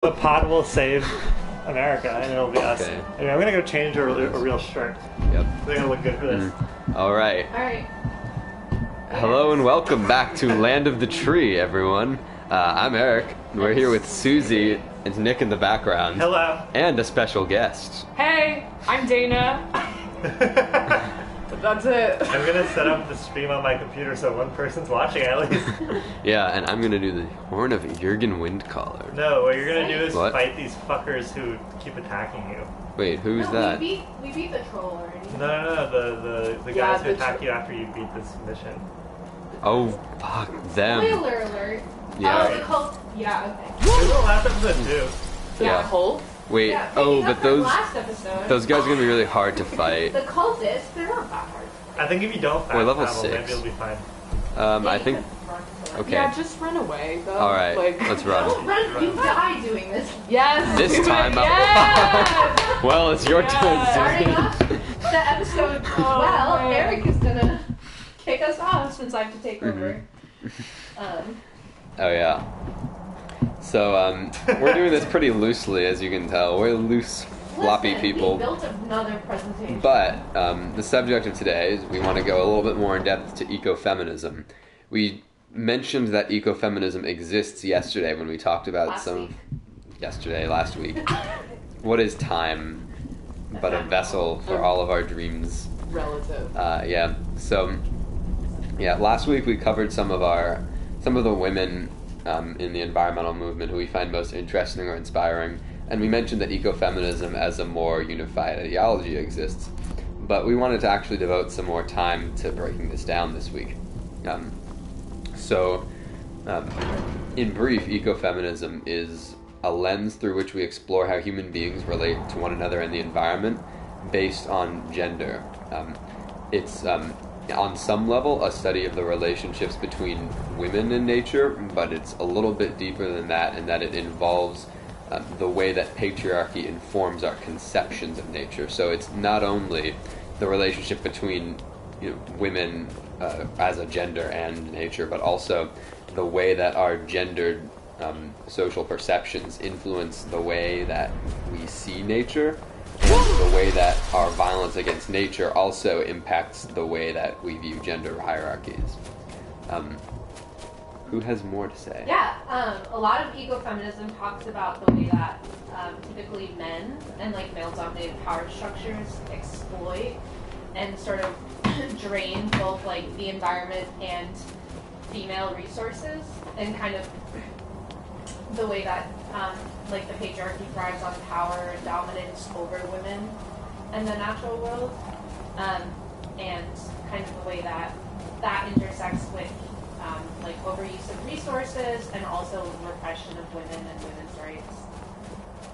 The pod will save America, and it'll be us. Okay. Anyway, I'm gonna go change a real shirt. Yep. They're gonna look good for this. All right. Alright. Hello and welcome back to Land of the Tree, everyone. I'm Eric. We're here with Susie and Nick in the background. Hello. And a special guest. Hey, I'm Dana. That's it. I'm gonna set up the stream on my computer so one person's watching at least. Yeah, and I'm gonna do the Horn of Jürgen Windcaller. No, what you're gonna do is What? fight these fuckers who keep attacking you. Wait, who's No, that? We beat the troll already. No, the Yeah, guys who the attack you after you beat this mission. Oh, fuck them. Spoiler alert. Yeah. Oh, the cult. Yeah, okay. There's the last episode too. Yeah, Yeah. cult. Wait, Yeah, oh, picking up but from those last episode. guys are gonna be really hard to fight. The cultists, they're not that hard. I think if you don't fast We're level travel, 6. maybe it'll be fine. I think. Okay. Yeah, just run away, though. All right, Like, let's Don't run. run, you die doing this. Yes. This do it, time out. Yes. Well, it's your Starting turn, off Susie. the episode well, man. Eric is gonna kick us off since I have to take over. Oh yeah. So we're doing this pretty loosely, as you can tell. We're loose, floppy Listen, people. We built another presentation. But the subject of today is we want to go a little bit more in depth to ecofeminism. We mentioned that ecofeminism exists yesterday when we talked about last week. What is time but a vessel for all of our dreams? Relative. Yeah. So, yeah, last week we covered some of the women in the environmental movement who we find most interesting or inspiring, and we mentioned that ecofeminism as a more unified ideology exists. But we wanted to actually devote some more time to breaking this down this week. In brief, ecofeminism is a lens through which we explore how human beings relate to one another and the environment based on gender. It's on some level a study of the relationships between women and nature, but it's a little bit deeper than that in that it involves the way that patriarchy informs our conceptions of nature. So it's not only the relationship between women as a gender and nature, but also the way that our gendered social perceptions influence the way that we see nature, and the way that our violence against nature also impacts the way that we view gender hierarchies. Who has more to say? Yeah, a lot of ecofeminism talks about the way that typically men and male-dominated power structures exploit and sort of drain both the environment and female resources, and kind of the way that the patriarchy thrives on power and dominance over women in the natural world, and kind of the way that intersects with overuse of resources and also repression of women and women's rights.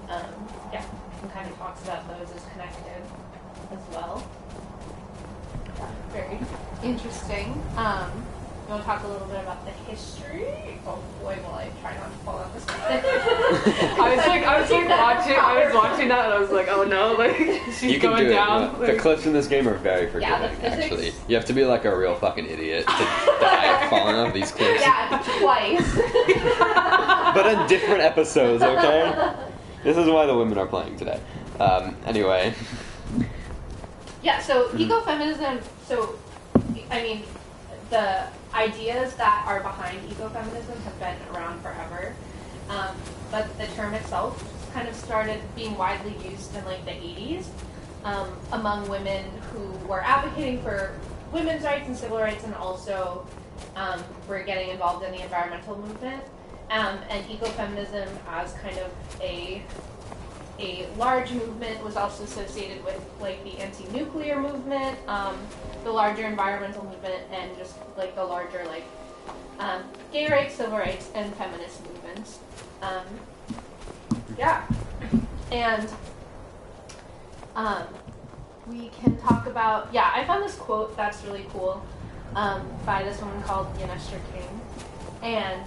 And kind of talks about those as connected as well. Yeah, very interesting. You want to talk a little bit about the history? Oh boy, will I try not to fall off this I was watching that and I was like, oh no, she's You can going do it. down. The clips in this game are very forgiving, Yeah, the physics- actually. You have to be like a real fucking idiot to die falling off these cliffs. Yeah, twice. But in different episodes, okay? This is why the women are playing today. Anyway. Yeah, so ecofeminism, the ideas that are behind ecofeminism have been around forever, but the term itself kind of started being widely used in the 80s among women who were advocating for women's rights and civil rights, and also were getting involved in the environmental movement. And ecofeminism as kind of a large movement was also associated with the anti-nuclear movement, the larger environmental movement, and just the larger gay rights, civil rights, and feminist movements. And we can talk about, I found this quote that's really cool by this woman called Yanestra King, and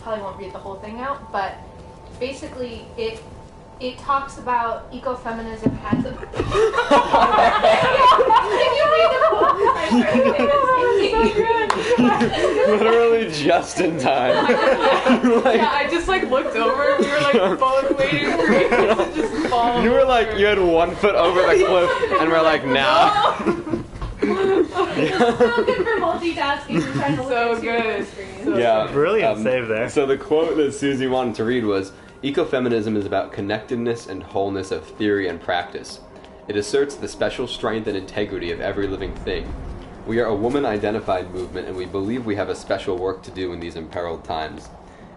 probably won't read the whole thing out, but basically it talks about ecofeminism as a... Can you read the quote? Literally just in time. Like, Yeah, I just like looked over and we were like both waiting for you to just fall. you were like, you had 1 foot over the cliff, and we're like, nah. It's so good for multitasking and trying to look So at two good. different screens. Yeah. Brilliant save there. So the quote that Susie wanted to read was, "Ecofeminism is about connectedness and wholeness of theory and practice. It asserts the special strength and integrity of every living thing. We are a woman-identified movement, and we believe we have a special work to do in these imperiled times.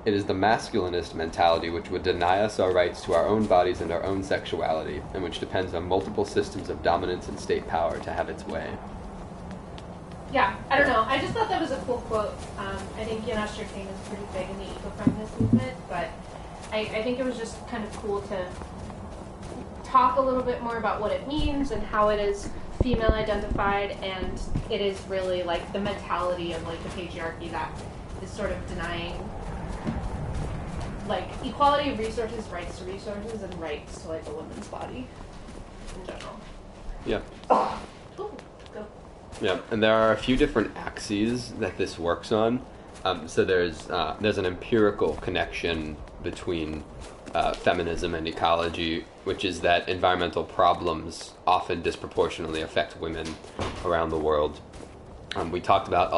It is the masculinist mentality which would deny us our rights to our own bodies and our own sexuality, and which depends on multiple systems of dominance and state power to have its way." Yeah, I don't know. I just thought that was a cool quote. I think Yanosh King is pretty big in the ecofeminist movement, but I think it was just kind of cool to talk a little bit more about what it means and how it is female identified, and it is really like the mentality of like the patriarchy that is sort of denying like equality of resources, rights to resources, and rights to like a woman's body in general. Yeah. Ooh, go. Yeah, and there are a few different axes that this works on. So there's an empirical connection between feminism and ecology, which is that environmental problems often disproportionately affect women around the world. We talked about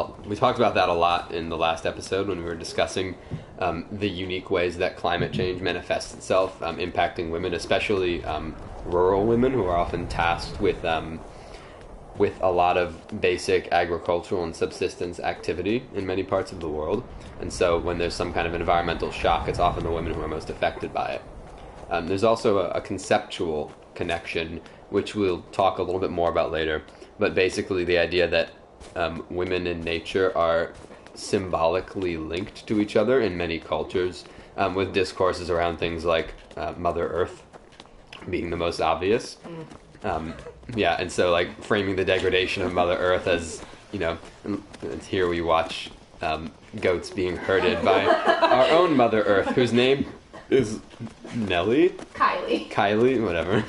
that a lot in the last episode when we were discussing the unique ways that climate change manifests itself, impacting women, especially rural women who are often tasked with a lot of basic agricultural and subsistence activity in many parts of the world. And so when there's some kind of environmental shock, it's often the women who are most affected by it. There's also a conceptual connection, which we'll talk a little bit more about later, but basically the idea that women in nature are symbolically linked to each other in many cultures, with discourses around things like Mother Earth being the most obvious. Yeah, and so like framing the degradation of Mother Earth as, and here we watch goats being herded by our own Mother Earth, whose name is Nellie? Kylie, whatever.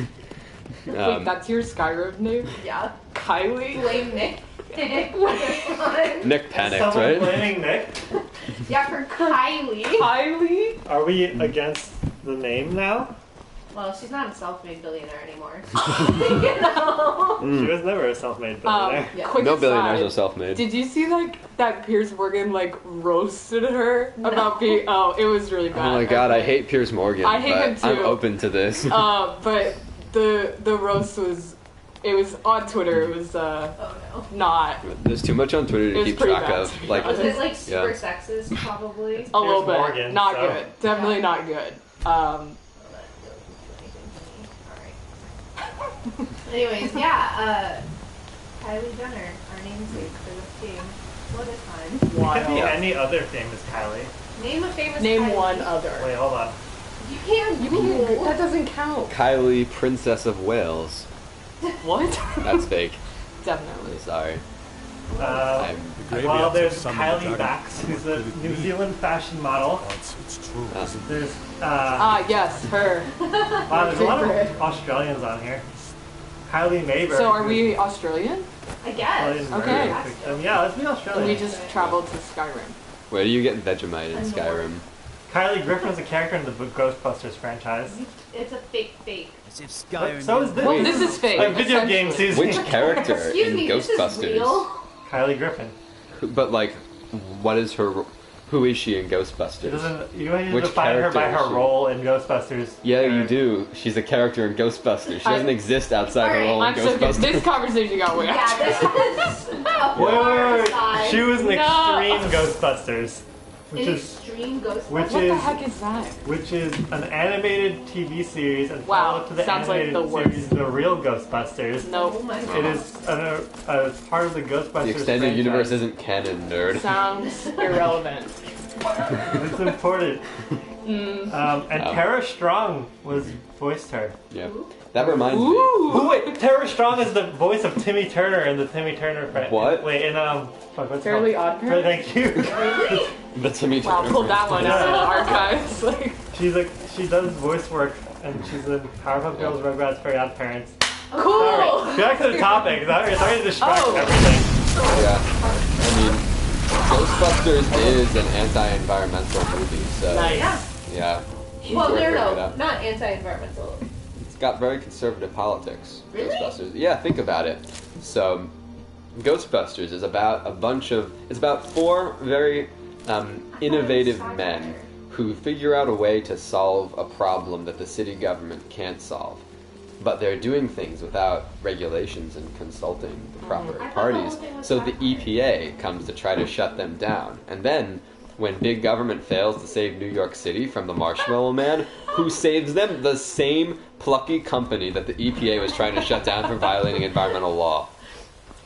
Wait, that's your Skyrim name? Yeah. Kylie? Blame Nick. Nick Nick panicked, Someone right? blaming Nick? Yeah, for Kylie. Kylie? Are we against the name now? Well, she's not a self-made billionaire anymore. You know? She was never a self-made billionaire. Yeah. Quick No aside, billionaires are self-made. Did you see like that Piers Morgan like roasted her No. about being? Oh, it was really bad. Oh my god, I hate Piers Morgan, I hate but him too. I'm open to this. But the roast was, it was on Twitter. It was Oh no. not There's too much on Twitter It to was keep pretty track bad, of. to be Like, honest. Was it like super Yeah. sexist? Probably. a little bit. Morgan, Not so- good. Definitely not good. Anyways, yeah, Kylie Jenner, our namesake for this game. What a time. It could be Wild. any other famous Kylie. Name a famous Name Kylie. one other. Wait, hold on. You can't. You can, that doesn't count. Kylie, Princess of Wales. What? That's fake. Definitely. Sorry. Well, there's Kylie Bax, who's a New Zealand fashion model. It's true. There's Yes, her. wow, there's a lot of Australians on here. Kylie Mabur. So are we Australian? I guess. Okay. Yeah, let's be Australian. We just traveled to Skyrim. Where do you get Vegemite in I'm Skyrim? Kylie Griffin's a character in the Ghostbusters franchise. It's a fake. As if But Skyrim. so is this. Well, this is fake. A video game essentially. season. Which character Excuse in me, this is Ghostbusters? real. Kylie Griffin. But like, what is her? Who is she in It Ghostbusters? doesn't. You don't need to Which define her by character is her she? role in Ghostbusters. Yeah, you do. She's a character in Ghostbusters. She doesn't exist outside her Alright, role in I'm so confused. This Ghostbusters. conversation got way Yeah, out. this is a Wait, far wait. side. She was an No. extreme Ghostbusters, which An is extreme Ghostbusters. which What the is- heck is that? which is an animated TV series, and Wow, follow-up to the sounds like animated the worst. series, The Real Ghostbusters. Oh Nope. my god. It is a part of the Ghostbusters The extended franchise. universe isn't canon, nerd. Sounds irrelevant. It's important. And Tara Strong voiced her. Yeah. That reminds me. Ooh. Oh wait, Tara Strong is the voice of Timmy Turner in the Timmy Turner franchise. What? Wait, in fuck, what's it Fairly called? Odd Parents? Thank you. Really? The Timmy Wow, Turner pulled that one out of the archives. Like, She does voice work, and she's in Powerpuff Girls, Rugrats, Fairy Odd Parents. Cool. Alright, back to the topic. Sorry to distract everything. Yeah. I mean, Ghostbusters is an anti-environmental movie, so Nice. yeah. Well, Worth bringing it no, up. not anti-environmental. It's got very conservative politics. Really? Ghostbusters. Yeah, think about it. So, Ghostbusters is about it's about four very innovative men who figure out a way to solve a problem that the city government can't solve. But they're doing things without regulations and consulting the proper parties. So the EPA comes to try to shut them down. And then, when big government fails to save New York City from the Marshmallow Man, who saves them? The same plucky company that the EPA was trying to shut down for violating environmental law.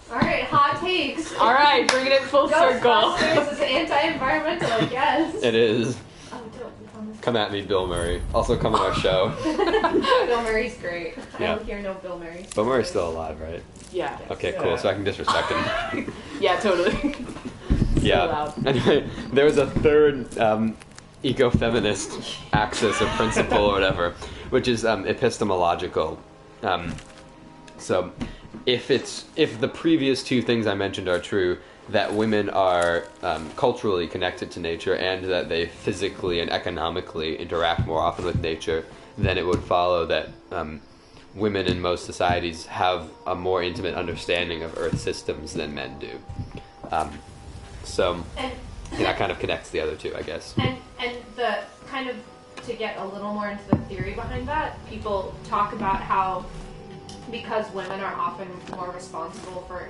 Alright, hot takes. Alright, bringing it full circle. Ghostbusters is anti-environmental, I guess. It is. Oh, don't. Come at me, Bill Murray. Also come on our show. Bill Murray's great. Yeah. I don't hear no Bill Murray. Bill Murray's still alive, right? Yeah. Okay, cool. So I can disrespect him. Yeah, totally. Yeah. Loud. Anyway, there was a third ecofeminist axis or principle or whatever, which is epistemological. So, if the previous two things I mentioned are true, that women are culturally connected to nature and that they physically and economically interact more often with nature, then it would follow that women in most societies have a more intimate understanding of Earth systems than men do. So that kind of connects the other two, I guess. And the kind of, to get a little more into the theory behind that, people talk about how because women are often more responsible for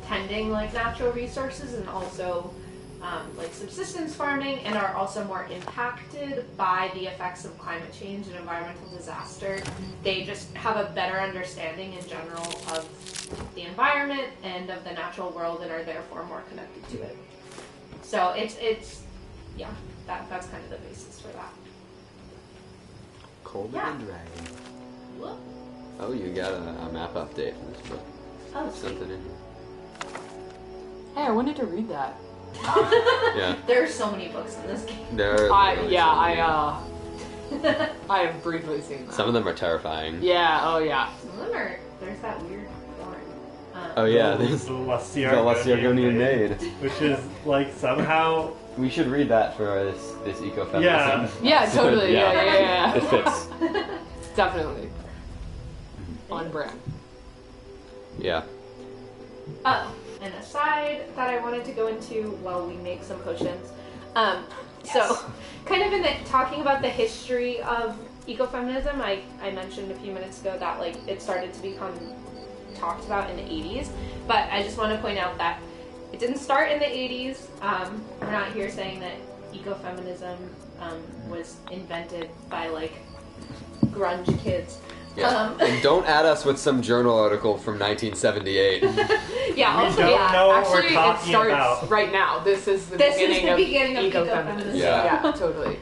tending like natural resources and also like subsistence farming, and are also more impacted by the effects of climate change and environmental disaster, they just have a better understanding in general of the environment and of the natural world and are therefore more connected to it. So it's yeah, that's kind of the basis for that. Colder Yeah. than Dragon. Whoop. Oh, you got a map update from this book. Oh, sweet. Something in Hey, I wanted to read that. here. Yeah. There are so many books in this game. There are literally so many. I have briefly seen that. Some of them are terrifying. Yeah, oh yeah. Some of them are, there's that weird thorn. Oh yeah, The there's the Lassiargonian maid. which is like somehow. We should read that for this ecofeminism. Yeah. Yeah, totally. Yeah. It fits. Definitely. On brand. Yeah. Oh, an aside that I wanted to go into while we make some potions. So, kind of in the talking about the history of ecofeminism, I mentioned a few minutes ago that like it started to become talked about in the 80s, but I just want to point out that it didn't start in the 80s. We're not here saying that ecofeminism was invented by like grunge kids. Yeah. And don't add us with some journal article from 1978. Yeah, We also, don't yeah. know what Actually, we're talking it starts about. right now. This is the This is beginning the of beginning of ecofeminism. ecofeminism. Yeah. Totally.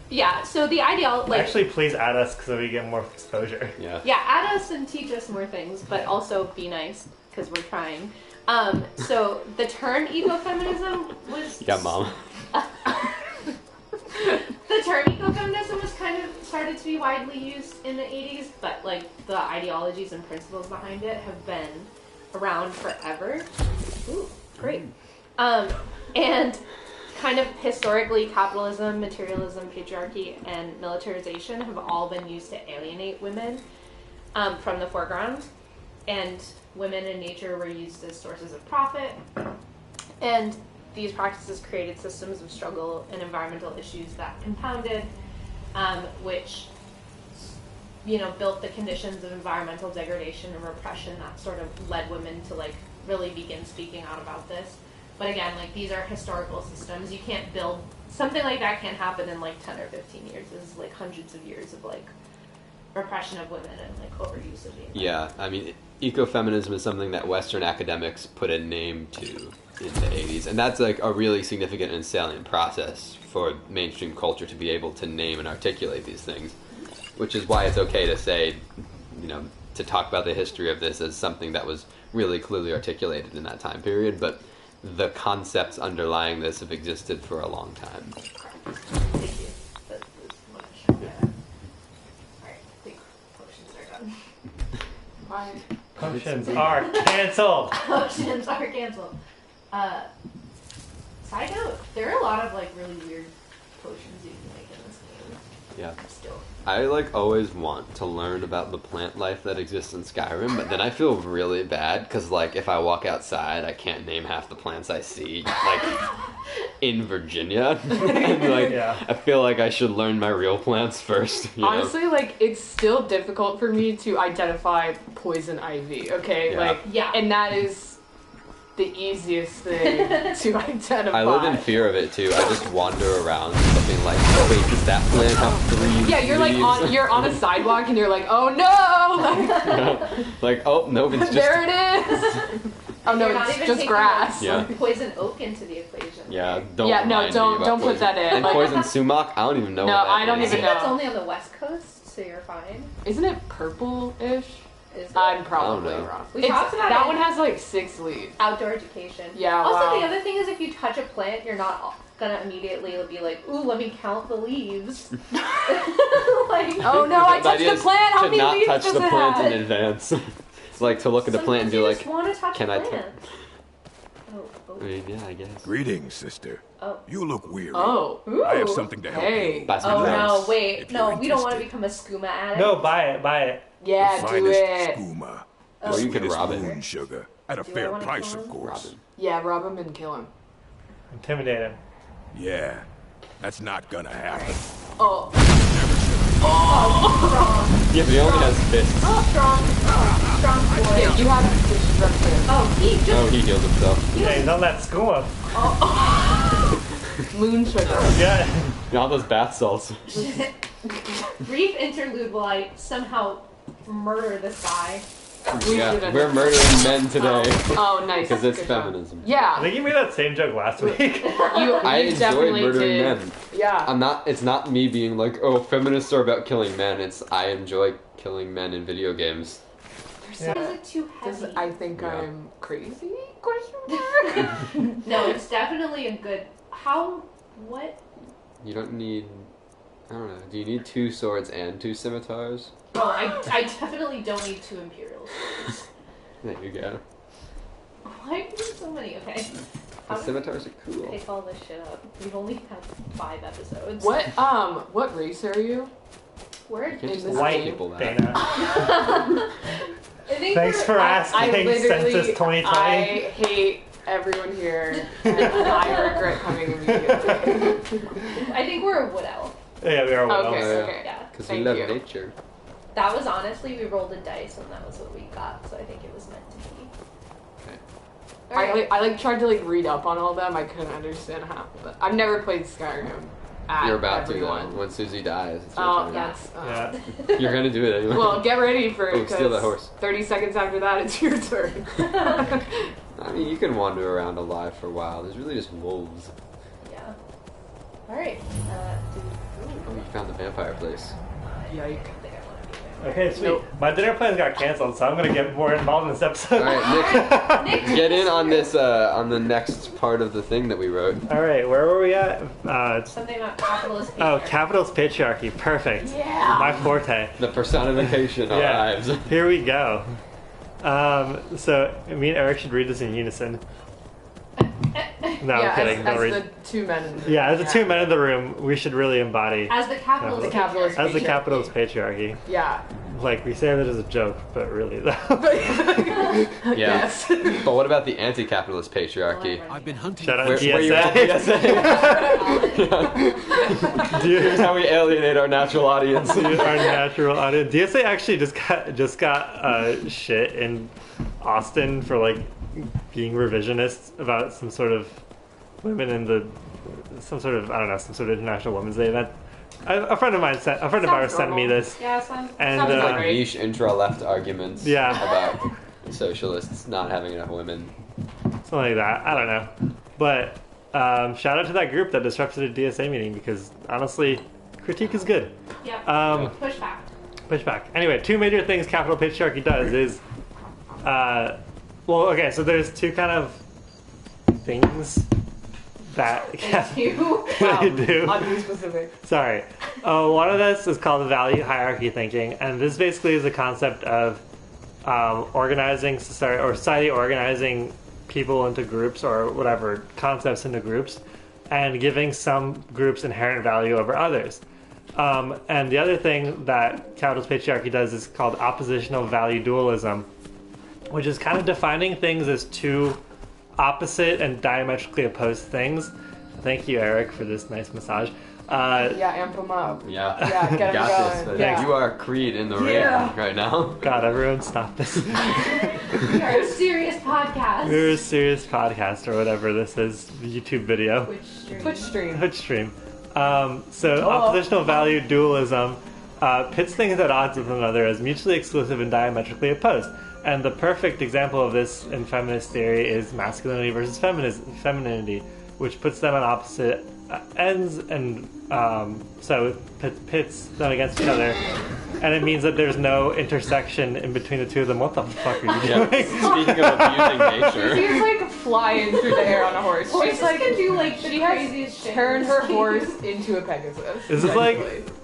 Yeah, so the ideal, like, Actually, please add us so we get more exposure. Yeah. yeah, add us and teach us more things, but also be nice, because we're trying. So the term ecofeminism was... Yeah, Mom. The term ecofeminism was kind of started to be widely used in the 80s, but like the ideologies and principles behind it have been around forever. Ooh, great. And kind of historically, capitalism, materialism, patriarchy, and militarization have all been used to alienate women from the foreground. And women and nature were used as sources of profit. And these practices created systems of struggle and environmental issues that compounded, which, built the conditions of environmental degradation and repression that sort of led women to like really begin speaking out about this. But again, like these are historical systems. You can't build something like that. Can't happen in like 10 or 15 years. This is like hundreds of years of like repression of women and like overuse of the environment. Yeah, I mean, ecofeminism is something that Western academics put a name to in the 80s, and that's like a really significant and salient process for mainstream culture to be able to name and articulate these things, which is why it's okay to say, to talk about the history of this as something that was really clearly articulated in that time period, but the concepts underlying this have existed for a long time. Thank you. That was much. Yeah. Alright, I think potions are done. Potions are cancelled. Potions are canceled. Side note, there are a lot of like really weird potions you can make in this game. Yeah. Still. I like always want to learn about the plant life that exists in Skyrim, but then I feel really bad because like if I walk outside, I can't name half the plants I see like in Virginia, and like I feel like I should learn my real plants first. Honestly, like it's still difficult for me to identify poison ivy. Okay, and that is the easiest thing to identify. I live in fear of it too. I just wander around looking like, oh wait, does that plant have 3 Yeah, you're leaves? like you're on a sidewalk and you're like, oh no! Like, oh no, it's just there it is. Oh no, it's just grass. Yeah. Poison oak into the equation. Yeah, don't. Yeah, no, don't put that in. And like, poison sumac, I don't even know. No, what that I don't is. even know. That's only on the west coast, so you're fine. Isn't it purple-ish? Is it? I'm probably wrong. We talked about that it. one has like 6 leaves. Outdoor education. Yeah. Also, the other thing is, if you touch a plant, you're not gonna immediately be like, "Ooh, let me count the leaves." Like, oh no, I touched the plant. How many leaves does it have? To not touch the plant in advance. It's like to look at the plant and be like, "Can I touch?" I mean, yeah, I guess. Greetings, sister. Oh. You look weary. Oh. I have something to help you. Oh no, wait. No, we don't want to become a skooma addict. No, buy it. Yeah, the do it. Skooma. Oh, or you can rob moon it. Sugar. At a fair price, of course. Yeah, rob him and kill him. Intimidate him. Yeah, that's not gonna happen. Oh. Strong. Yeah, but he only has fists. Strong boy. Yeah, you have to Oh, he healed himself. Yeah, he's on that skooma. moon sugar. Yeah. All those bath salts. Brief interlude while I somehow murder this guy. Yeah, we're murdering men today. Oh, nice. Because it's feminism. Yeah. I think you made that same joke last week. I enjoy murdering men. Yeah. It's not me being like, oh, feminists are about killing men. It's I enjoy killing men in video games. Is it too heavy? I think I'm crazy? Question mark? No, it's definitely a good. What? You don't need. I don't know. Do you need 2 swords and 2 scimitars? Oh, I definitely don't need 2 imperial swords. There you go. Why do you need so many? Okay. The scimitars are cool. Pick all this shit up. We've only had 5 episodes. What race are you? We're You can't just in white this people that. Dana. Thanks for asking, Census 2020. I hate everyone here, and I regret coming immediately. I think we're a wood elf. Yeah, we are well. Okay. Yeah. Because we love nature. That was honestly, we rolled a dice and that was what we got, so I think it was meant to be. Okay. I tried to read up on all of them. I couldn't understand half of it. I've never played Skyrim. You're about to when Susie dies. It's your turn. Yes. You're gonna do it anyway. Well, get ready for it. Steal that horse. 30 seconds after that, it's your turn. I mean, you can wander around alive for a while. There's really just wolves. Yeah. All right. Oh, you found the vampire place. Yike. Okay, sweet. Nope. My dinner plans got canceled, so I'm gonna get more involved in this episode. All right, Nick, get in on this on the next part of the thing that we wrote. All right, where were we at? Something about capitalist patriarchy. Oh, capitalist patriarchy. Perfect. Yeah. My forte. The personification arrives. Here we go. So me and Eric should read this in unison. No, I'm kidding. As the 2 men in the room. Yeah, as the 2 men in the room, we should really embody as the capitalist patriarchy. Yeah. Like, we say that as a joke, but really, though. Yeah. Yes. But what about the anti-capitalist patriarchy? I've been hunting. Shout out Where DSA. you at DSA? Here's how we alienate our natural audience. Our natural audience. DSA actually just got shit in Austin for being revisionist about some sort of women in some sort of International Women's Day event. A friend of ours sent me this. Yeah, sounds like niche intra-left arguments. Yeah. About socialists not having enough women. Something like that. I don't know. But shout out to that group that disrupted a DSA meeting because honestly, critique is good. Yeah. Pushback. Anyway, 2 major things capital patriarchy does is, so there's 2 kind of things that they do. they do. I'll be specific. Sorry. One of this is called value hierarchy thinking, and this basically is a concept of organizing society, or society organizing people into groups or whatever concepts into groups, and giving some groups inherent value over others. And the other thing that capitalist patriarchy does is called oppositional value dualism, which is kind of defining things as two opposite and diametrically opposed things. Thank you, Eric, for this nice massage. Yeah, amp them up. Yeah, Yeah, get 'em got going. this. Yeah. You are Creed in the ring right now. God, everyone stop this. We are a serious podcast. We're a serious podcast or whatever this is, the YouTube video. Twitch stream. Twitch stream. So oppositional value dualism pits things at odds with one another as mutually exclusive and diametrically opposed. And the perfect example of this in feminist theory is masculinity versus femininity, which puts them on opposite ends, and so it pits them against each other. And it means that there's no intersection in between the two of them. What the fuck are you doing? Speaking of abusing nature. She's like flying through the air on a horse. Horses can do like the She craziest has shit. turned her horse into a Pegasus. This is like,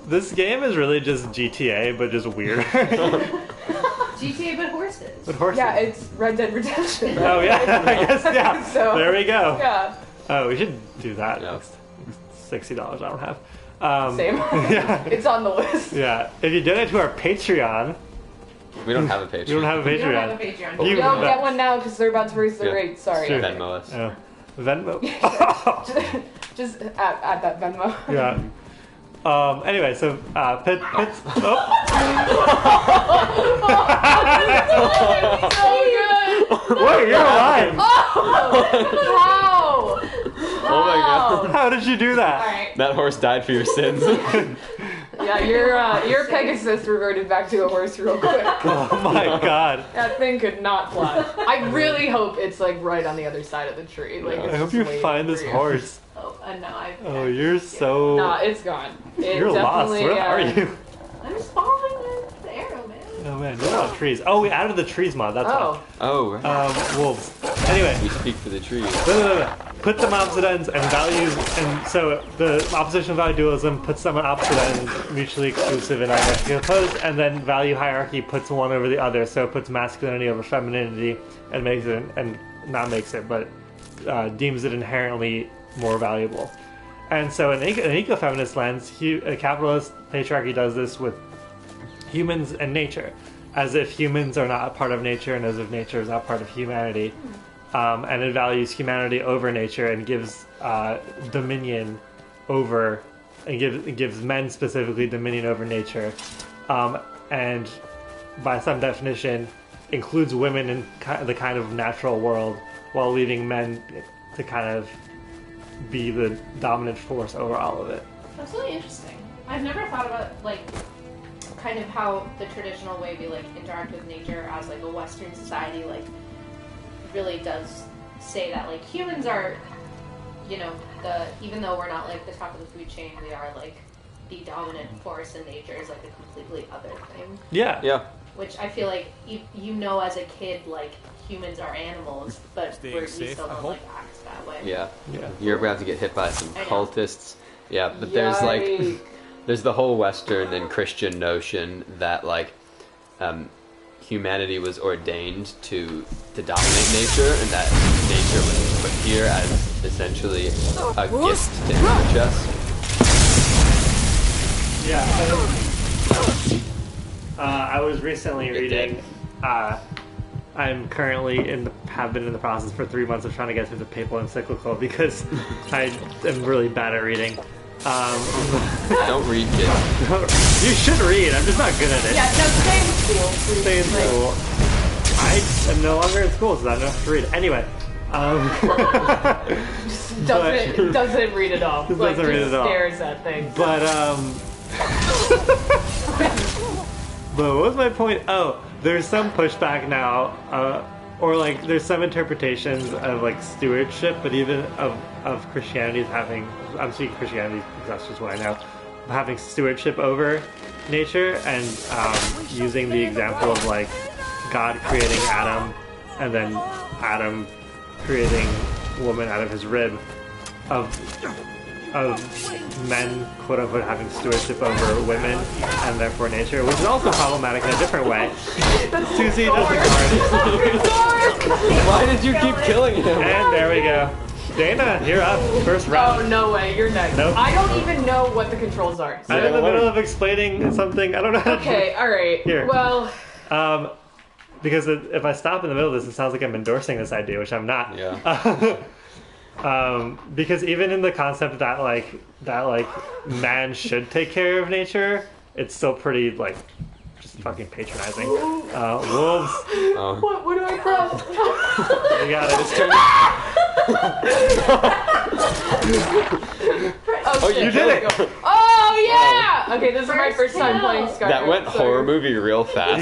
this game is really just GTA, but just weirder. GTA but horses. With horses. Yeah, it's Red Dead Redemption. Oh yeah, I guess, yeah. So- there we go. Yeah, Oh, we should do that. Yeah. It's $60 I don't have. same. Yeah. It's on the list. Yeah. If you donate to our Patreon, We don't have a Patreon. you don't have a We don't Patreon. have a Patreon. You- You don't get one now because they're about to raise their Yeah. rate. Sorry. Sure. Venmo us. Oh. Venmo. Just add that Venmo. Yeah. Anyway, so Pits. Oh. So good. Wait, you're alive. How? Oh my god. How did you do that? Alright. That horse died for your sins. Yeah, your Pegasus reverted back to a horse real quick. Oh my god. That thing could not fly. I really hope it's like right on the other side of the tree. Like, it's I hope just you waiting find this for you. horse. Oh, no, I've. Oh, you're so. Nah, it's gone. It You're lost. definitely, Where are you? I'm just following the arrow, man. Oh man, you're not trees. Oh, we added the trees mod. That's Oh, Oh, why. Wolves. Anyway. we speak for the trees. No. Put them opposite ends and values, and so the oppositional value dualism puts them on opposite ends, mutually exclusive and diametrically opposed, and then value hierarchy puts one over the other, so it puts masculinity over femininity and makes it, and not makes it, but deems it inherently more valuable. And so in an ecofeminist lens, a capitalist patriarchy does this with humans and nature, as if humans are not a part of nature and as if nature is not part of humanity. And it values humanity over nature and gives dominion over, and gives men specifically dominion over nature, and by some definition includes women in the kind of natural world while leaving men to kind of be the dominant force over all of it. That's really interesting. I've never thought about like kind of how the traditional way we like interact with nature as like a Western society like really does say that like humans are, you know, even though we're not like the top of the food chain, we are like the dominant force in nature is like a completely other thing. Yeah. Yeah. Which I feel like you know as a kid like humans are animals, but we still don't like act that way. Yeah. Yeah. You're about to get hit by some I know. cultists. Yeah, but there's like Yikes. there's the whole Western and Christian notion that like humanity was ordained to dominate nature, and that nature was put here as essentially a gift to enrich us. Yeah. I was recently You're reading. I'm currently have been in the process for 3 months of trying to get through the papal encyclical because I am really bad at reading. Don't read, kids. You should read. I'm just not good at it. Yeah, no, stay in school. Please. Stay in school. I am no longer in school, so I don't have to read. Anyway. Doesn't read at all. Just Like, doesn't read just at all. stares at things. But but what was my point? Oh, there's some pushback now, or like there's some interpretations of like stewardship, but even of Christianity having. I'm speaking Christianity because that's just what I know. Having stewardship over nature and using the example of like God creating Adam and then Adam creating woman out of his rib, of men, quote unquote, having stewardship over women and therefore nature, which is also problematic in a different way. Susie, that's Why did you keep killing him? And there we go. Dana, you're up. First round. Oh, no way. You're next. Nope. I don't even know what the controls are. So. I'm in the middle of explaining something. I don't know how to do it. Okay, alright. Here. Well... Because if I stop in the middle of this, it sounds like I'm endorsing this idea, which I'm not. Yeah. Because even in the concept that man should take care of nature, it's still pretty just fucking patronizing. Wolves. Oh. What do I cross? You got it. Oh, You did it. Oh yeah! Okay, this is my first time playing Skyrim. That went horror movie real fast.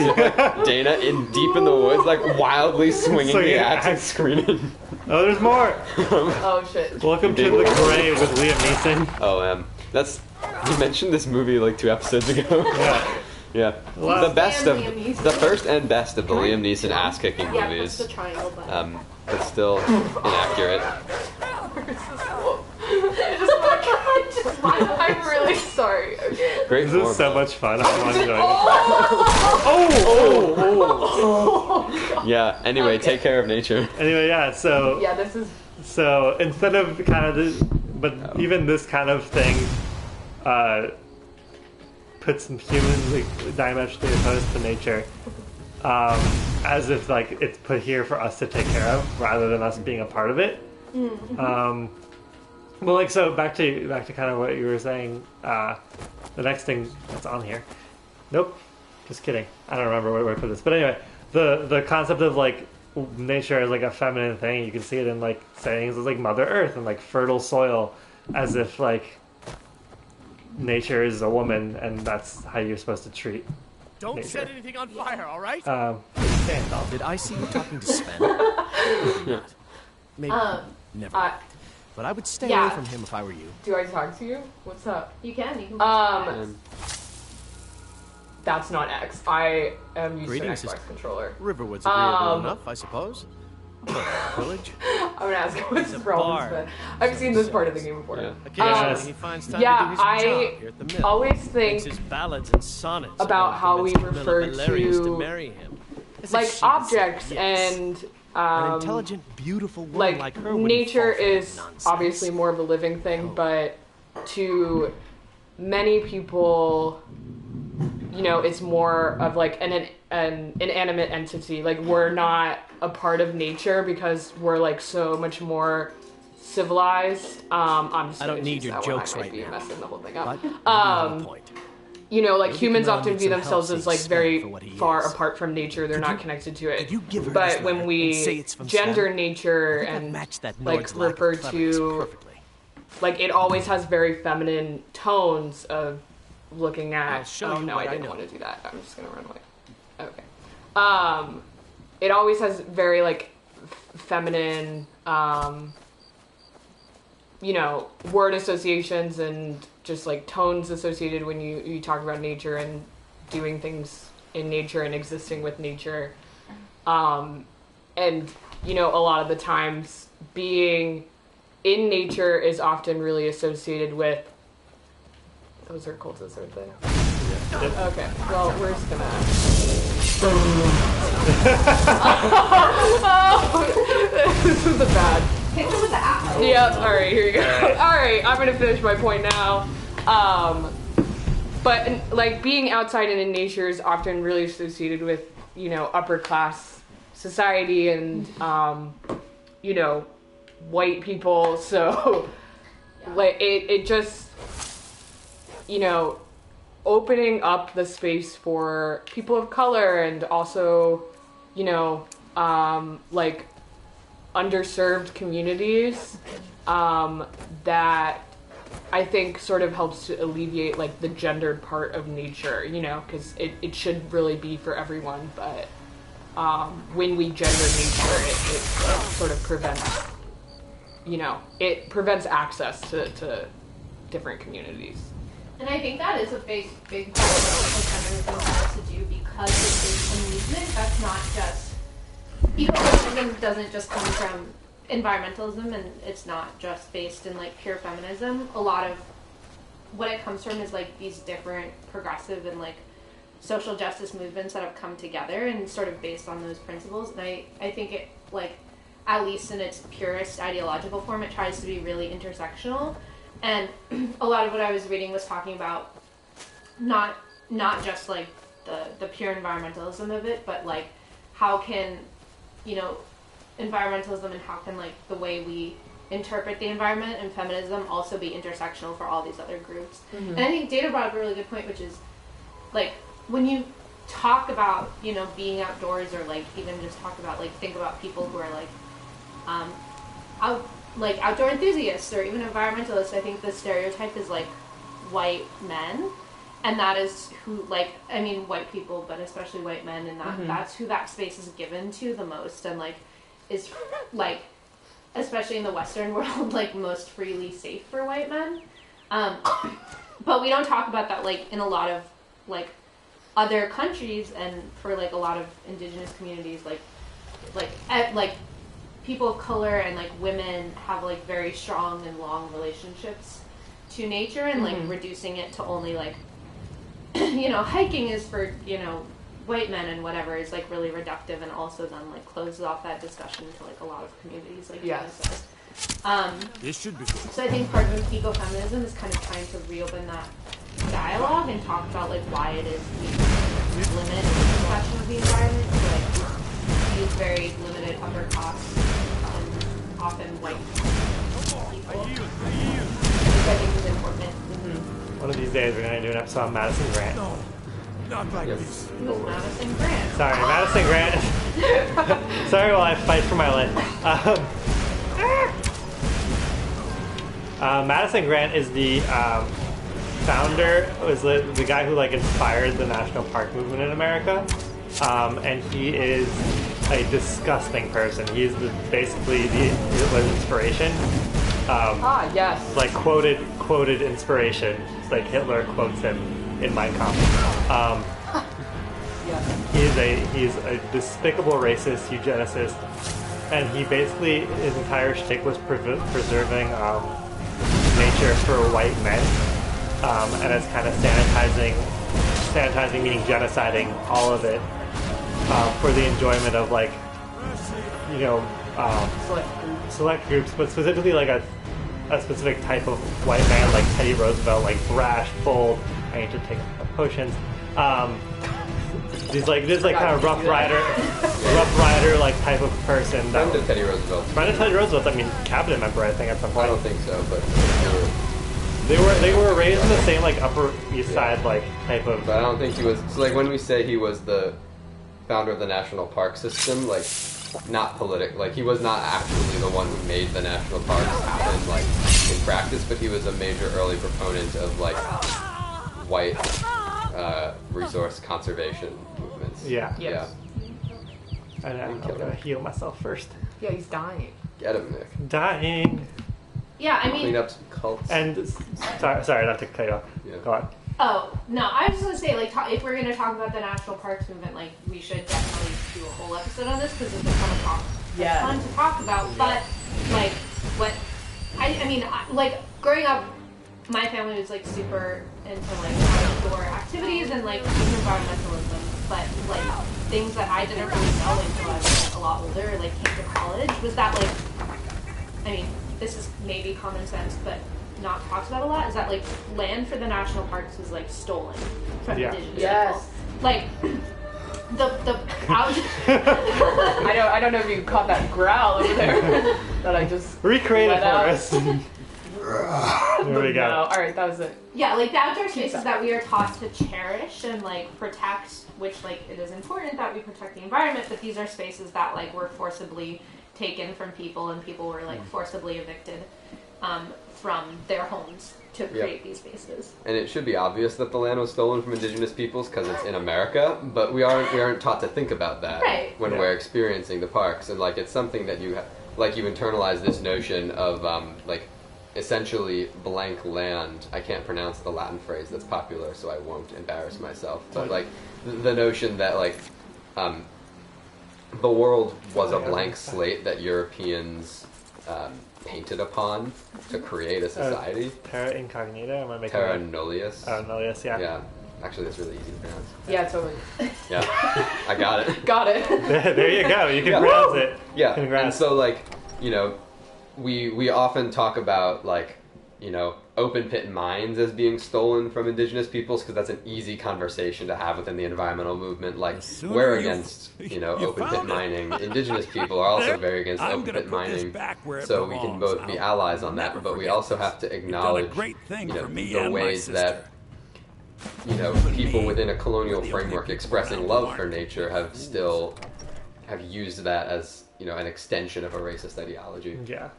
Dana deep in the woods, wildly swinging the axe and screaming. Oh, there's more. Oh shit. Welcome to the grave with Liam Neeson. Oh, you mentioned this movie 2 episodes ago. Yeah. Yeah. Well, The best of Liam Neeson. the first and best of the Liam Neeson ass kicking Yeah, movies. that's the triangle button. But still inaccurate. I'm really sorry. Okay. Great. This is so much fun. I'm enjoying it. Oh! Yeah. Anyway, take care of nature. Anyway, yeah. So Yeah, this is. So instead of kind of this, but even this kind of thing puts humans diametrically opposed to nature, as if it's put here for us to take care of rather than us being a part of it. Mm-hmm. Well, so back to kind of what you were saying. The next thing that's on here. Nope, just kidding. I don't remember where I put this, but anyway, the concept of nature as a feminine thing, you can see it in sayings as Mother Earth and fertile soil, as if nature is a woman and that's how you're supposed to treat Don't nature. set anything on fire, all right? Did I see you talking to Sven? Maybe not. Maybe. Never mind. But I would stay yeah. away from him if I were you. Do I talk to you? What's up? You can. That's not X. I am using an Greetings, Xbox controller. Riverwood's agreeable enough, I suppose. Village. I'm gonna ask what's his problem, but I've seen this part of the game before. Yeah. Occasionally he finds time yeah, to do his I job here at the mill. always Makes think his ballads and sonnets about how we convincing refer Camilla Valerius to, marry him. As if she would say objects yes. and An intelligent, beautiful woman like her wouldn't nature fall for that is nonsense. obviously more of a living thing, but to many people, it's more of an inanimate entity. We're not a part of nature because we're so much more civilized. I'm just I don't need your jokes right now. Messing the whole thing up. But you have a point. Humans Camilla often needs view some themselves help as seeing Sven very for what he far is. apart from nature. They're not connected to it. Could you give her But this when letter we and say it's from gender Sven? nature I think I've and matched that Nord's lack of refer cleverness to perfectly. it always has very feminine tones of looking at. I'll show oh you no, what I I didn't know. want to do that. I'm just gonna run away. Okay. It always has very feminine, word associations and just tones associated when you talk about nature and doing things in nature and existing with nature. And a lot of the times being in nature is often really associated with those are cultists, aren't they? Yeah. Okay. Well, we're just gonna. This is a bad. Hit them with the apple. Yep. All right. Here you go. All right. I'm gonna finish my point now. But being outside and in nature is often really associated with upper class society and white people. So it just opening up the space for people of color and also underserved communities that I think sort of helps to alleviate the gendered part of nature, because it should really be for everyone, but when we gender nature, it sort of prevents, it prevents access to different communities. And I think that is a big part of what ecofeminism has to do, because it is a movement that's not just, ecofeminism doesn't just come from, environmentalism, and it's not just based in like pure feminism. A lot of what it comes from is like these different progressive and like social justice movements that have come together and sort of based on those principles. And I think it, like, at least in its purest ideological form, it tries to be really intersectional. And a lot of what I was reading was talking about not just like the pure environmentalism of it, but like how can, you know, environmentalism and how can like the way we interpret the environment and feminism also be intersectional for all these other groups. And I think Data brought up a really good point, which is like when you talk about, you know, being outdoors, or like even just talk about like think about people who are like outdoor enthusiasts or even environmentalists, I think the stereotype is like white men, and that is who, like, I mean white people, but especially white men, and that's who that space is given to the most, and like is like, especially in the Western world, like most freely safe for white men. But we don't talk about that like in a lot of like other countries, and for like a lot of indigenous communities, like people of color and like women have like very strong and long relationships to nature, and like reducing it to only like you know, hiking is for, you know, white men and whatever is like really reductive, and also then like closes off that discussion to like a lot of communities, like Gina says. This should be good. So I think part of ecofeminism is kind of trying to reopen that dialogue and talk about like why it is we limit the discussion of the environment to like these very limited upper class and often white people. Which I think is important. One of these days we're going to do an episode on Madison Grant. No, not like this. Who's Madison Grant? Sorry, Madison Grant. Sorry while I fight for my life. Madison Grant is the founder, was the guy who like inspired the national park movement in America, and he is a disgusting person. He's basically was inspiration. Yes. Like quoted inspiration. Like Hitler quotes him in Mein Kampf. He's a despicable racist, eugenicist, and he basically, his entire shtick was preserving nature for white men, and it's kind of sanitizing meaning genociding all of it for the enjoyment of like, you know, select groups, but specifically like a specific type of white man, like Teddy Roosevelt, like brash, bold. I need to take potions. He's like kind of rough rider like type of person. Friend of Teddy Roosevelt. Friend of Teddy Roosevelt. I mean, cabinet member, I think at some point. I don't think so, but they were raised in the same like Upper East Side like type of. But I don't think he was. So like when we say he was the founder of the national park system, like not political, like he was not actually the one who made the national parks happen like in practice, but he was a major early proponent of like white resource conservation movements. Yeah. Yes. I know. I'm gonna heal myself first. Yeah, he's dying. Get him, Nick. Dying. Yeah, I mean, Clean up some cults. And sorry, not to cut you off. Yeah. Go on. oh no, I was just gonna say, like, if we're gonna talk about the national parks movement, like, we should definitely do a whole episode on this because it's a fun to talk about. But like, what I mean, like, growing up, my family was like super into like outdoor activities and like environmentalism, but like things that I didn't really know until I was like, a lot older, like came to college, was that like, I mean, this is maybe common sense, but not talked about a lot, is that like land for the national parks was like stolen from indigenous people. Like the I don't know if you caught that growl over there that I just recreated for out. us. There we go. No, all right, that was it. Yeah, like the outdoor spaces that we are taught to cherish and like protect, which like it is important that we protect the environment, but these are spaces that like were forcibly taken from people, and people were like forcibly evicted from their homes to create these spaces. And it should be obvious that the land was stolen from indigenous peoples because it's in America, but we aren't taught to think about that when we're experiencing the parks, and like it's something that you you internalize this notion of like essentially blank land. I can't pronounce the Latin phrase that's popular, so I won't embarrass myself. But like the notion that like the world was a blank slate that Europeans painted upon to create a society. Terra incognita? Am I making Terra that? nullius. Oh, nullius, yeah. Yeah. Actually, that's really easy to pronounce. Yeah, totally. Yeah, I got it. Got it. There you go. You can Yeah. pronounce it. Yeah, Congrats. and so like, you know, we often talk about like, you know, open pit mines as being stolen from indigenous peoples because that's an easy conversation to have within the environmental movement. Like, sooner we're you- against, you know, you open pit found it. mining. Indigenous people are also There. very against I'm open gonna pit put this mining. back where it So we can belongs. both be I'll allies on never that, but we forget also this. have to You've done a acknowledge, great thing you know, for me the and my ways that, sister. you know, You and people me within a colonial were the only framework people expressing around love who for aren't nature have used that as, you know, an extension of a racist ideology. Yeah.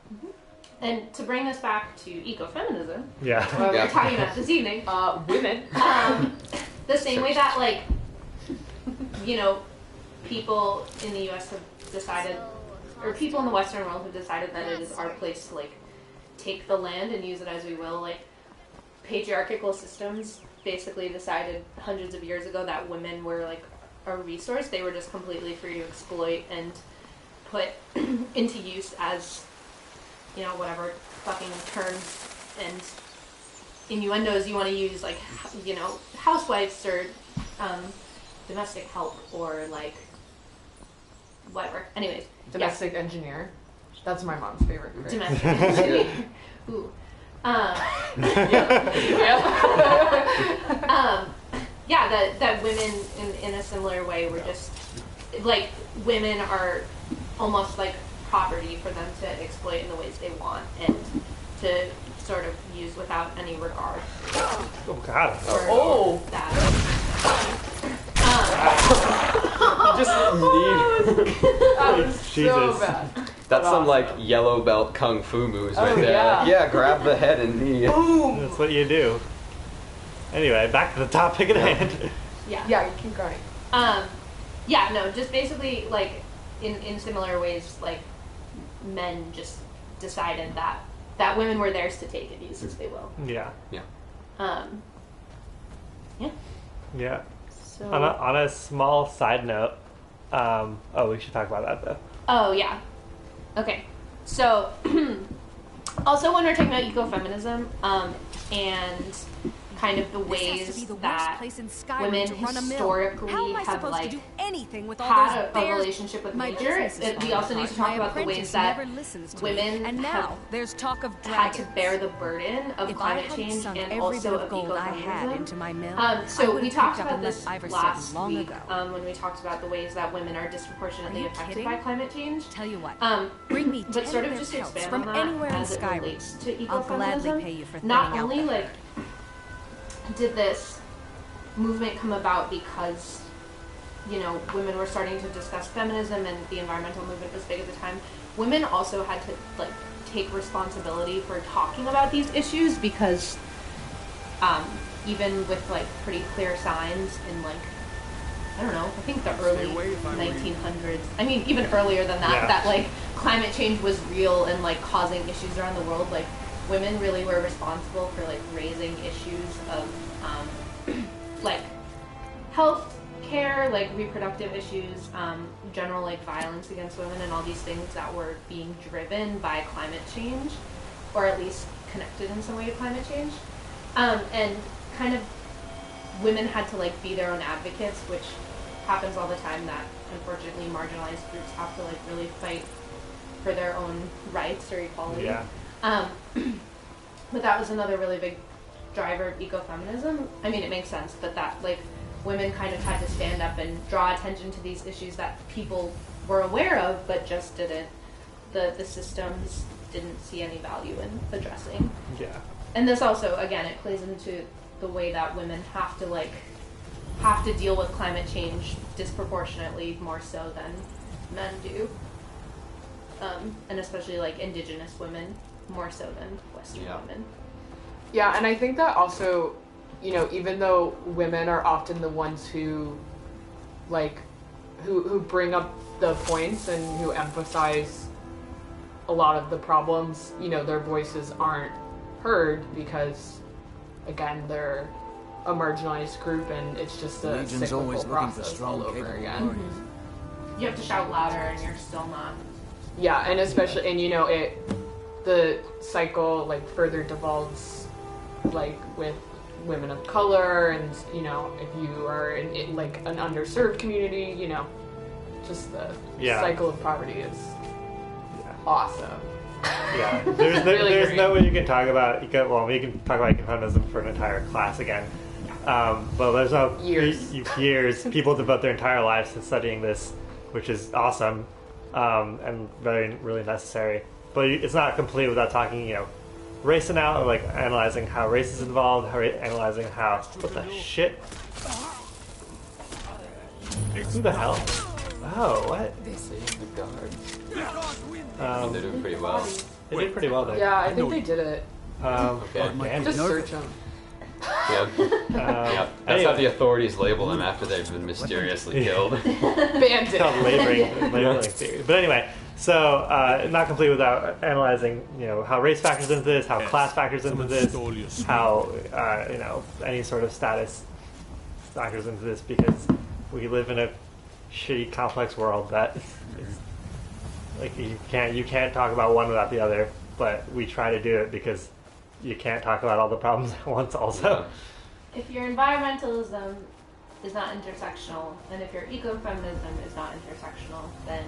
And to bring us back to ecofeminism, Yeah. what Yeah. we're talking about this evening, Women. the same way that, like, you know, people in the U.S. have decided, or people in the Western world have decided that it is our place to, like, take the land and use it as we will. Like, patriarchal systems basically decided hundreds of years ago that women were, like, a resource they were just completely free to exploit and put into use as, you know, whatever fucking terms and innuendos you want to use, like, you know, housewives or domestic help or, like, whatever. Anyways, Domestic engineer. That's my mom's favorite. yeah, Phrase. domestic engineering. Ooh. Yeah, that women in a similar way were just, like, women are almost like property for them to exploit in the ways they want and to sort of use without any regard Oh, God. for Oh. that. That was so Jesus. bad. That's some like yellow belt kung fu moves right Oh, there. yeah. Like, yeah, grab the head and knee. Boom. That's what you do. Anyway, back to the topic at hand. Yeah. Yeah, you keep going. Yeah, no, just basically, like, in similar ways, like, men just decided that women were theirs to take and use as they will. Yeah. Yeah. Yeah. Yeah. So. On a small side note, we should talk about that though. Oh, yeah. Okay. So, also when we're talking about ecofeminism, and kind of the ways that women historically have, like, had a relationship with nature, we also need to talk about the ways that women have there's talk of had to bear the burden of climate change and also of ecofeminism. So we talked about this last week when we talked about the ways that women are disproportionately affected by climate change. Tell you what, Bring me but 10 sort of of just their to expand pelts on from anywhere that in as it Skyrim. relates to I'll gladly ecofeminism. pay you for Not thinning out only the like did this movement come about because, you know, women were starting to discuss feminism and the environmental movement was big at the time, women also had to, like, take responsibility for talking about these issues because even with, like, pretty clear signs in, like, I don't know, I think the early 1900s, I mean, even earlier than that, Yeah. that, like, climate change was real and, like, causing issues around the world, like, women really were responsible for, like, raising issues of, like, health care, like, reproductive issues, general, like, violence against women and all these things that were being driven by climate change, or at least connected in some way to climate change. And kind of women had to, like, be their own advocates, which happens all the time, that unfortunately marginalized groups have to, like, really fight for their own rights or equality. Yeah. But that was another really big driver of ecofeminism. I mean, it makes sense, but that, like, women kind of had to stand up and draw attention to these issues that people were aware of, but just didn't, the systems didn't see any value in addressing. Yeah. And this also, again, it plays into the way that women have to deal with climate change disproportionately more so than men do. And especially, like, indigenous women more so than Western women. Yeah, and I think that also, you know, even though women are often the ones who, like, who bring up the points and who emphasize a lot of the problems, you know, their voices aren't heard because, again, they're a marginalized group and it's just a Legion's cyclical always looking for process strong, all over capable again. warriors. You have to shout louder and you're still not Yeah, and especially, and the cycle like further devolves, like with women of color, and if you are in like an underserved community, just the cycle of poverty is awesome. Yeah, there's no way you can talk about we can talk about ecofeminism for an entire class again. But there's no years people devote their entire lives to studying this, which is awesome and really necessary. But it's not complete without talking, racing out, or like analyzing how race is involved, analyzing how what the shit. Who the hell? Oh, what? The guard. Um, They're doing pretty well. They did pretty well there. Yeah, I think they did it. Okay. Just search them. Yeah. Yeah. That's how the authorities label them after they've been mysteriously killed. Bandit. It's called labeling theory. But anyway, so not complete without analyzing, how race factors into this, how class factors into this, how any sort of status factors into this, because we live in a shitty, complex world that like you can't talk about one without the other. But we try to do it because you can't talk about all the problems at once. Also, if your environmentalism is not intersectional, and if your ecofeminism is not intersectional, then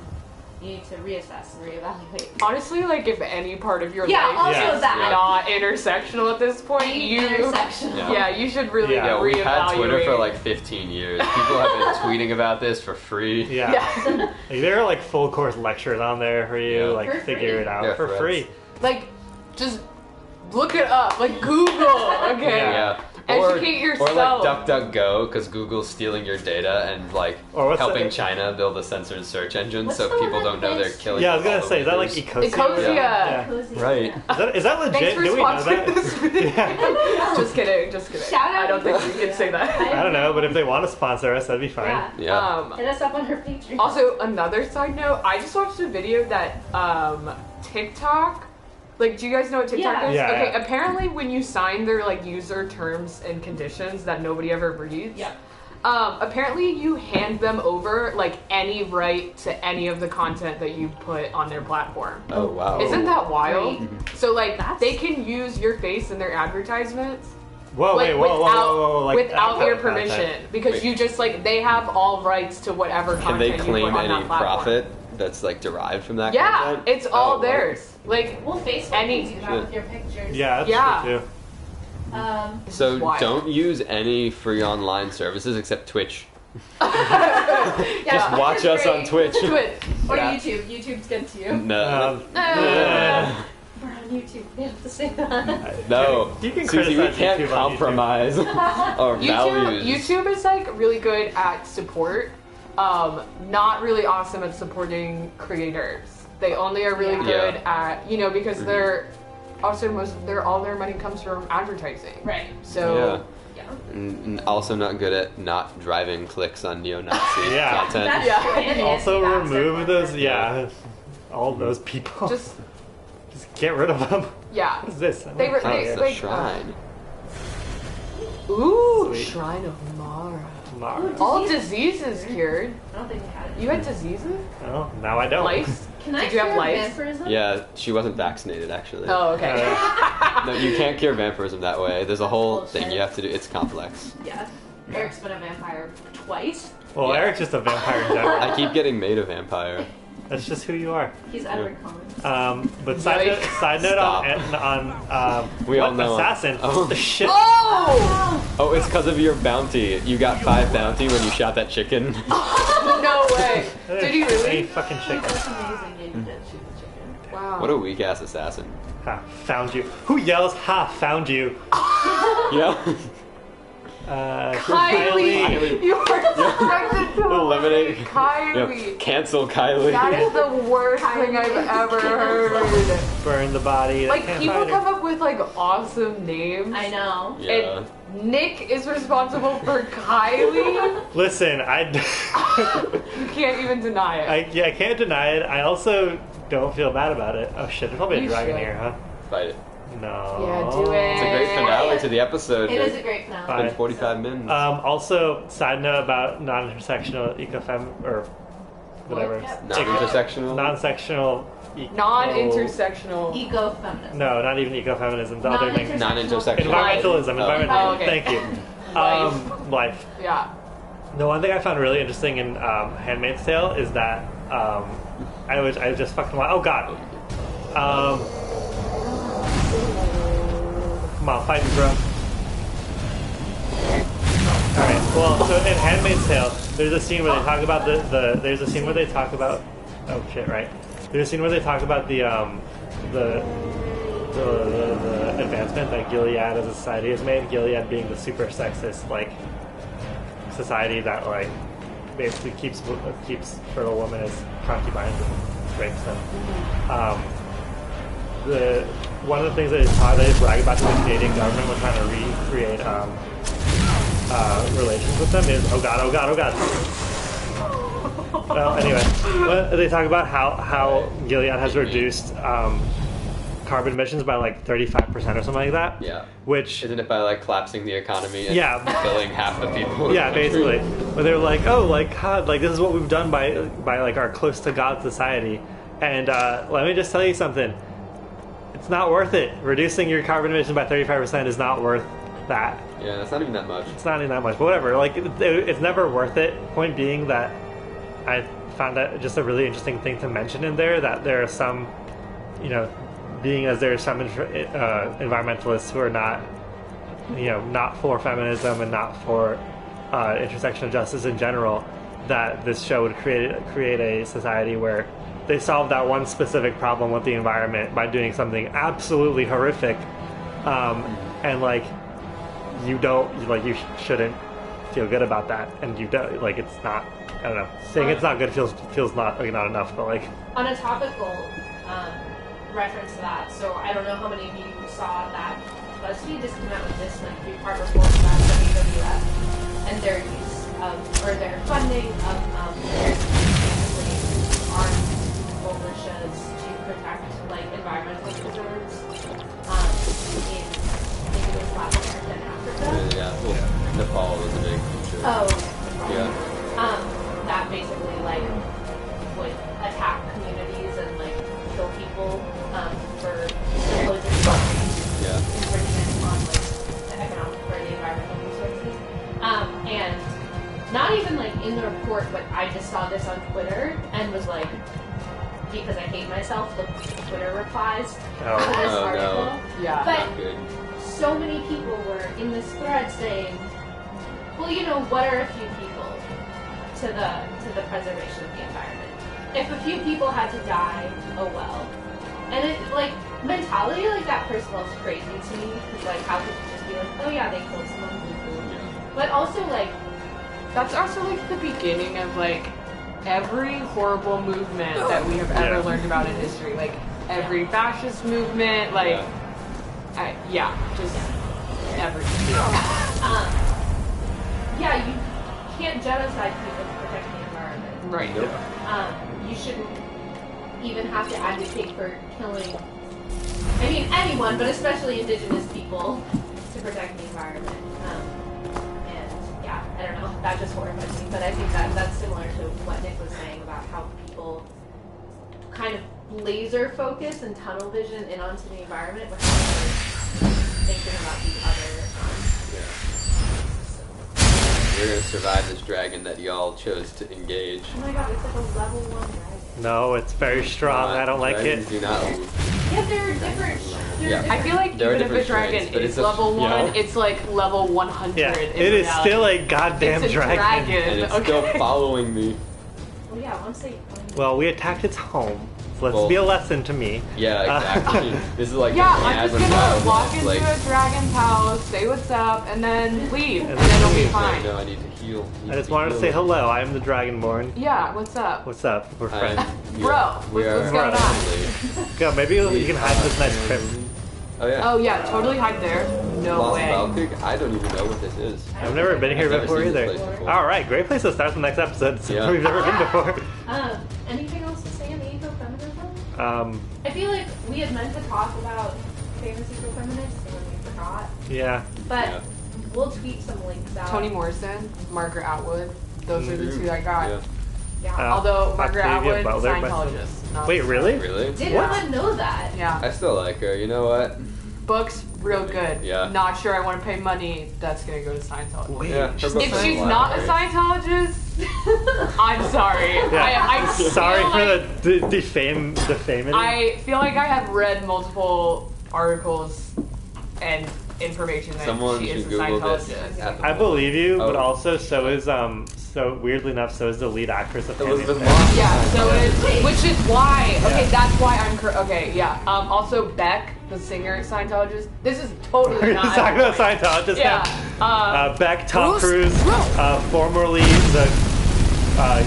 you need to reassess and reevaluate. Honestly, like if any part of your Yeah, life also is that. not intersectional at this point, Intersectional. You should really Yeah, we've had Twitter reevaluate. for like 15 years. People have been tweeting about this for free. like, there are like full course lectures on there for you, like For figure free. it out Yeah, for threads. free. Like, just look it up. Like Google, okay? Yeah. Educate Or yourself. like DuckDuckGo, because Google's stealing your data and like Or what's helping the- China build a censored search engine What's so the people one don't that know they're is- killing. Yeah, I was gonna all say, is that like followers. Ecosia? Ecosia. Cozy. Right. Is that legit? Thanks for Do we know sponsoring that? this video. Just kidding. Shout out I don't think we Ecosia. can say that. I don't know, but if they want to sponsor us, that'd be fine. Yeah. Yeah. Hit us up on her Patreon. Also, another side note, I just watched a video that TikTok. Like, do you guys know what TikTok Yeah. is? Yeah, Okay, yeah. apparently when you sign their like user terms and conditions that nobody ever reads, Yeah. apparently you hand them over like any right to any of the content that you put on their platform. Oh wow. Isn't that wild? Right. So like That's- they can use your face in their advertisements. Whoa, Like, wait, whoa, like without your that permission, content. because Wait. you just like they have all rights to whatever Can content they you put claim on any that platform. profit that's like derived from that Yeah, content? it's all Oh, theirs. Like, Well, Facebook Any- can do that with your pictures. Yeah, that's Yeah. true too. So wild. don't use any free online services except Twitch. Yeah, Just Twitch watch is us on great. Twitch. Twitch. Or Yeah. YouTube. YouTube's good too. No. We're on YouTube. We have to say that. No. You can Susie, we criticize can't YouTube on compromise our values. YouTube is like really good at support. Not really awesome at supporting creators. They only are really Yeah. good at because they're also all their money comes from advertising. Right. So Yeah. And also not good at not driving clicks on neo-Nazi Yeah. content. That's Yeah. true. And Also anti-vaxxer remove those, content. all those people. just Just get rid of them. yeah. What is this? They were- Oh, they- it's the like, shrine. Ooh, Sweet. Shrine of Mara. Mara. All diseases cured. I don't think we had it. You had diseases? Oh, now I don't. Lice? Can I Did you have cure lice? vampirism? Yeah, she wasn't vaccinated actually. Oh, okay. No, you can't cure vampirism that way. There's a whole Bullshit. thing you have to do. It's complex. Yeah. Eric's been a vampire twice. Well, Yeah. Eric's just a vampire in general. I keep getting made a vampire. That's just who you are. He's Edward Collins. But side note Stop. on We all what know. assassin? Oh. What the shit? Oh! Oh, it's because of your bounty. You got 5 bounty when you shot that chicken. No way. Did he Any really? fucking chicken. That's amazing. Yeah, you did shoot the chicken. Wow. What a weak ass assassin. Ha, found you. Who yells, ha, found you? Yeah. Kylie! You are expected to Eliminate. Kylie. Yep. Cancel Kylie. That is the worst thing I've ever heard. Burn the body. Like, Can't people find come her. up with, like, awesome names. I know. Yeah. And Nick is responsible for Kylie. Listen, You can't even deny it. I can't deny it. I also don't feel bad about it. Oh shit, there's probably a You dragon should. here, huh? Fight it. No. Yeah, do it. It's a great finale to the episode. It is a great finale. Fine. Been 45 minutes. Also, side note about non-intersectional ecofem or whatever. Yep. Non-intersectional. Non-sectional. Non-intersectional. Ecofeminism. No, not even ecofeminism. The other thing. Non-intersectional. Environmentalism. Environmentalism. Oh, okay. Thank you. Life. Yeah. The one thing I found really interesting in *Handmaid's Tale* is that I just fucking oh god. Come on, fight me, bro. Alright, well, so in *Handmaid's Tale*, there's a scene where they talk about there's a scene where they talk about oh shit, right. There's a scene where they talk about the advancement that Gilead as a society has made. Gilead being the super sexist, like, society that, like, basically keeps fertile women as concubines and rapes them. One of the things that they brag about to the Canadian government when trying to recreate relations with them is oh god. Well, anyway, they talk about how Gilead has reduced carbon emissions by like 35% or something like that. Yeah. Which isn't it by like collapsing the economy and killing half the people? Yeah, basically. But they're like, oh, like God, like this is what we've done by like our close to God society. And let me just tell you something. It's not worth it. Reducing your carbon emissions by 35% is not worth that. Yeah, that's not even that much. It's not even that much, but whatever. Like, it's never worth it. Point being that I found that just a really interesting thing to mention in there, that there are some, being as there are some environmentalists who are not, not for feminism and not for intersectional justice in general, that this show would create a society where they solve that one specific problem with the environment by doing something absolutely horrific, and like you shouldn't feel good about that, and you don't, like, it's not, I don't know, saying it's not good feels not enough, but like on a topical reference to that, so I don't know how many of you saw that BuzzFeed just came out with this like 3-part report about WWF and their use of, or their funding of basically armed militias to protect like environmental preserves in I think it was Latin America and Africa. Yeah, well, Nepal was a big feature. Oh, Yeah. That basically like would attack communities and like kill people for supposed infringement on like the economic or the environmental resources. And not even like in the report, but I just saw this on Twitter and was like, because I hate myself, looked at the Twitter replies to this article. No. Yeah. But so many people were in this thread saying, well, what are a few people to the preservation of the environment? If a few people had to die, oh well. And it, like, mentality like that first of all is crazy to me, because like how could you just be like, oh yeah, they killed someone, but also like that's also like the beginning of like every horrible movement that we have ever learned about in history, like every fascist movement, like just everything. Yeah, you can't genocide people to protect the environment. Right. Nope. You shouldn't even have to advocate for killing, I mean, anyone, but especially indigenous people, to protect the environment. And yeah, I don't know, that just horrifies me, but I think that's similar to what Nick was saying about how people kind of laser focus and tunnel vision in onto the environment without thinking about the other. We're gonna survive this dragon that y'all chose to engage. Oh my god, it's like a level 1 dragon. no, it's very strong. I don't like it. Do not. Yeah, they're different. I feel like There are even if a different dragon strains, but is it's a- level 1, Yeah. it's like level 100. Yeah, in it is reality. still a goddamn It's a dragon. And it's Okay. still following me. Well, yeah, once they. Well, we attacked its home. So let's Well, be a lesson to me. Yeah, exactly. This is like Yeah, an I'm ad just when gonna Wild walk is into like, a dragon's house, say what's up, and then leave, and then then it'll be leave. fine. No, I need to heal. I just wanted to say hello. I am the Dragonborn. Yeah, what's up? What's up? We're friends. Bro, what's going on? Go, maybe you can hide this nice crypt. Oh yeah. Oh yeah, totally hide there. No Lost way. Valkyrie? I don't even know what this is. I've never been here I've never before seen either. this place before. All right, great place to start the next episode. Yeah. We've never been before. Anything else to say on the ecofeminism? Um, I feel like we had meant to talk about famous ecofeminists and then we forgot. yeah. But Yeah. we'll tweet some links out. Toni Morrison, Margaret Atwood. Those are the two I got. Yeah. Yeah. Although Margaret Octavia Atwood, Butler by Scientologist. not- Wait, really? Really? Didn't Yeah. even know that. Yeah. I still like her. You know what? Books, real good. Yeah. Not sure I want to pay money. That's gonna go to Scientology. Wait, Yeah, her books If are she's wild, not a right? Scientologist, I'm sorry. Yeah. I Sorry feel for like, the defaming. I feel like I have read multiple articles and information that Someone she is should a Google this. Scientologist. I believe you, but Oh. also so is so weirdly enough, so is the lead actress of Elizabeth Handmaid's Tale. Moss. Yeah, so it's, which is why. Okay, Yeah. that's why I'm. Okay, yeah. Also, Beck, the singer, Scientologist. This is totally We're not. just talking about at the point. Scientologists Yeah. now. Beck, Tom Bruce, Cruise, formerly the I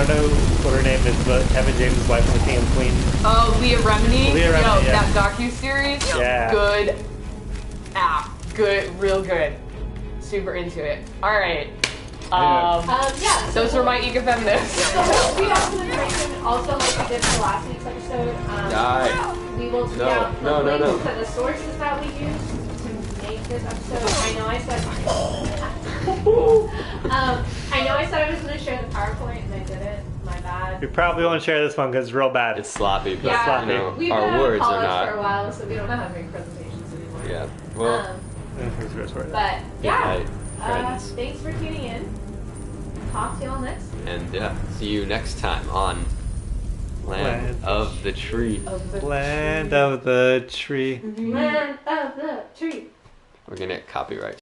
don't know what her name is, but Kevin James' wife on the King and Queen. Oh, Leah Remini. Leah Remini, yeah. That docu-series. Yeah. Good app. Good, real good. Super into it. All right. Yeah. Those were my ecofeminists. So we have some information also like we did for last week's episode. Die. We will tweet No, out the no, no, links no. to the sources that we used to make this episode. I know I said I was going to share the PowerPoint and I didn't. My bad. We probably won't share this one because it's real bad. It's sloppy, but Yeah, you know, we've been our out of words are college for a not. while, so we don't know how to make presentations anymore. Yeah. Well, Who's the rest of it? But good yeah, night, friends. thanks for tuning in. Talk to y'all next. And yeah, see you next time on Land of the Tree. Land of the tree. Land of the tree. We're gonna get copyright.